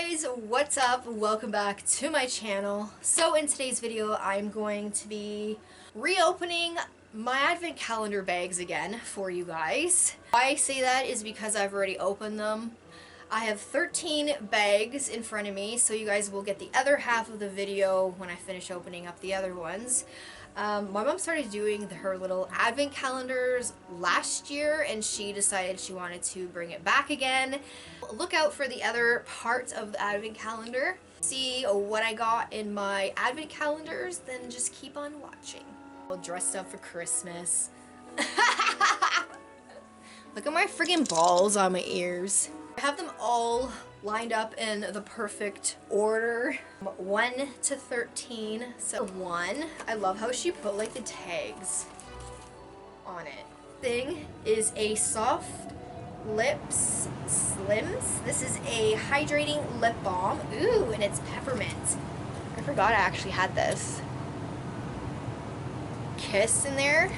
guys, what's up? Welcome back to my channel. So in today's video I'm going to be reopening my advent calendar bags again for you guys. Why I say that is because I've already opened them. I have 13 bags in front of me, so you guys will get the other half of the video when I finish opening up the other ones. My mom started doing her little advent calendars last year and she decided she wanted to bring it back again. Look out for the other parts of the advent calendar. See what I got in my advent calendars, then just keep on watching. All dressed up for Christmas. Look at my friggin' balls on my ears. I have them all lined up in the perfect order, 1 to 13. So 1, I love how she put like the tags on it. Thing is a soft lips slims. This is a hydrating lip balm. Ooh, and it's peppermint. I forgot I actually had this. Kiss in there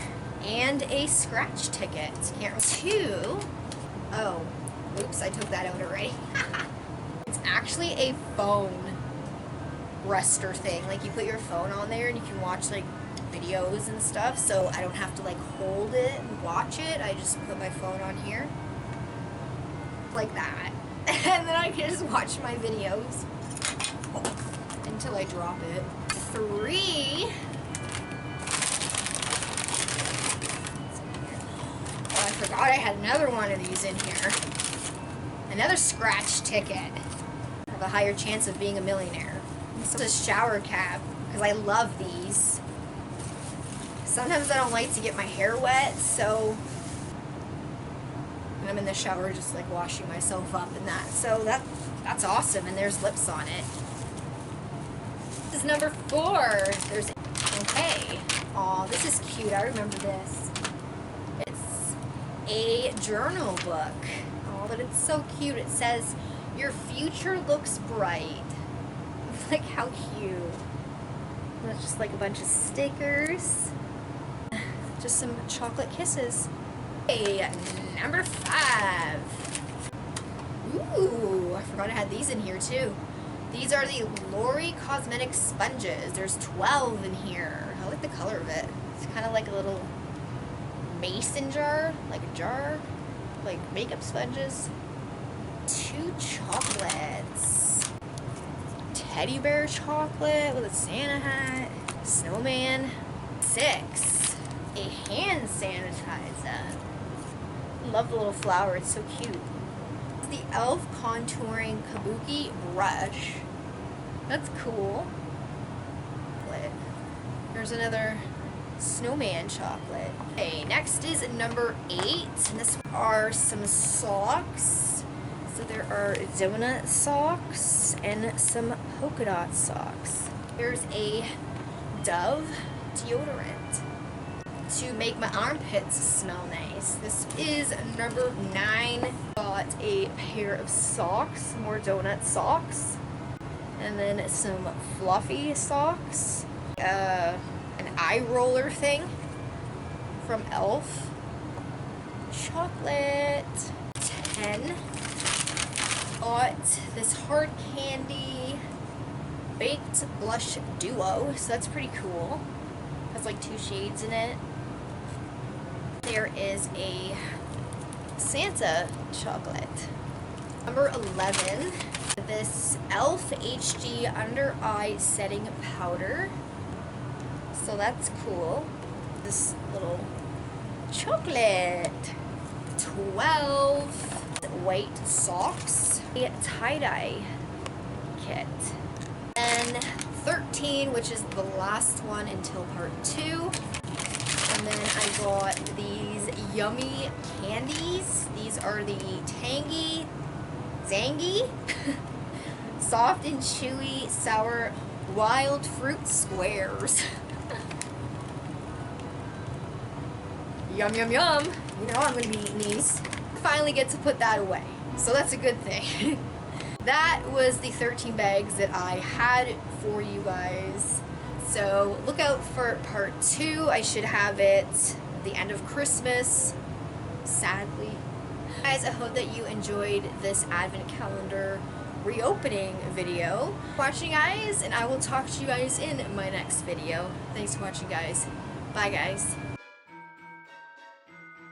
and a scratch ticket. Can't 2. Oh. Oops, I took that out already. It's actually a phone rester thing. Like you put your phone on there and you can watch like videos and stuff. So I don't have to like hold it and watch it. I just put my phone on here. Like that. And then I can just watch my videos until I drop it. 3. Oh, I forgot I had another one of these in here. Another scratch ticket. I have a higher chance of being a millionaire. This is a shower cap, because I love these. Sometimes I don't like to get my hair wet, so when I'm in the shower just like washing myself up and that. So that's awesome, and there's lips on it. This is number 4. There's okay. Aw, this is cute. I remember this. It's a journal book. But it's so cute. It says, "Your future looks bright." Like, how cute. And it's just like a bunch of stickers. Just some chocolate kisses. Okay, number 5. Ooh, I forgot I had these in here too. These are the Lori Cosmetic Sponges. There's 12 in here. I like the color of it. It's kind of like a little mason jar, like a jar. Like makeup sponges. 2 chocolates. Teddy bear chocolate with a Santa hat. Snowman. 6. A hand sanitizer. Love the little flower. It's so cute. The e.l.f. contouring kabuki brush. That's cool. There's another snowman chocolate. Okay, next is number 8, and this are some socks. So there are donut socks and some polka dot socks. There's a Dove deodorant to make my armpits smell nice. This is number 9. Got a pair of socks, more donut socks, and then some fluffy socks. An eye roller thing from e.l.f. Chocolate. 10. Got this hard candy baked blush duo, so that's pretty cool. Has like 2 shades in it. There is a Santa chocolate. Number 11. This e.l.f. HD under eye setting powder. So that's cool. This little chocolate. 12 white socks. A tie-dye kit. And 13, which is the last one until part 2. And then I got these yummy candies. These are the Tangy Zangy soft and chewy sour wild fruit squares. Yum, yum, yum. You know I'm going to be eating these. Finally get to put that away. So that's a good thing. That was the 13 bags that I had for you guys. So look out for part 2. I should have it the end of Christmas, sadly. Guys, I hope that you enjoyed this advent calendar reopening video. Watching, guys, and I will talk to you guys in my next video. Thanks for watching, guys. Bye, guys.